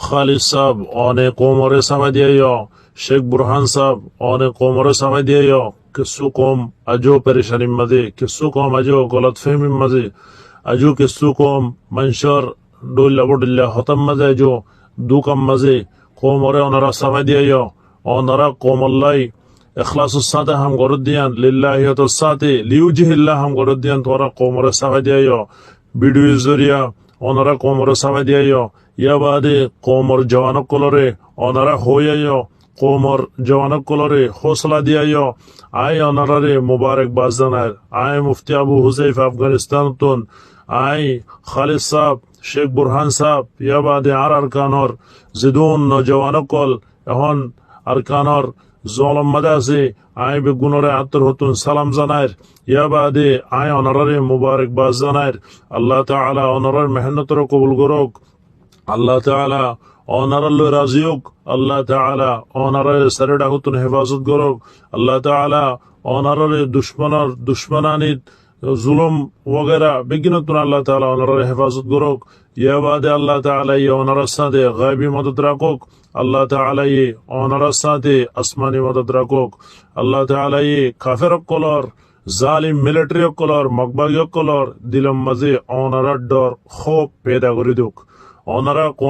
খালিদ সাহ অনেক কোমরে সামাই দিয়ে শেখ বুরহান সাহ অনেক কোমরে সামাই দিয়ে কিছু কম আজও পেরেশানির মাঝে, কিছু কম আজও গলত ফেমির মাঝে, আজও কিছু কম মানুষের ডইল্লা বডিল্লা হতাম মাঝে, আজও দুকাম মাঝে কোমরে ওনারা সামাই দিয়ে ওনারা কোমল্লাই এখলাসুর সাথে হাম গরদ দিয়ান লিল্লাহিয়াতুর সাথে লিউজিহিল্লাহ হাম গরদ দিয়ান তোরা কোমরে সামাই দিয়ে ভিডিও জরিয়া ওনারা কোমরে সামাই দিয়ে ইয়া বাদে কোমর জওয়ানক কলরে ওনারা হইয়াইও কোমর জওয়ানক কলরে হৌসলা দিয়াইও আয় ওনারারে মুবারকবাদ জানায়। আয় মুফতি আবু হুজাইফা আফগানিস্তান তুন, আয় খালিদ সাহ, শেখ বুরহান সাহ, ইয়া বাদে আর আরকানর জিদুন নজওয়ানক কল এখন আরকানর জলম মাদে আছে আয় বেগুনরে আত্মর হতুন সালাম জানায়। ইয়া বাদে আয় ওনারারে মুবারকবাদ জানায়। আল্লাহ তাআলা ওনারার মেহনতর কবুল করুক। আল্লাহ তাআলা অনারাল্লো রাজি হোক। আল্লাহ তাআলা অনারের সারেডা হতুন হেফাজত করুক। আল্লাহ তাআলা অনারের দুশ্মনানিত জুলুম ওগেরা বেগিনতুন আল্লাহ তাআলা অনারের হেফাজত করুক। ইয়া বাদে আল্লাহ তাআলা অনারের সাথে গায়বী মদত রাখুক। আল্লাহ তাআলা অনারের সাথে আসমানি মদত রাখুক। আল্লাহ তাআলা কাফের কলর জালিম মিলিটারি কলর মকবাগী কলর দিলম মাঝে অনারার ডর খুব পেদা করে দুক। ওনারা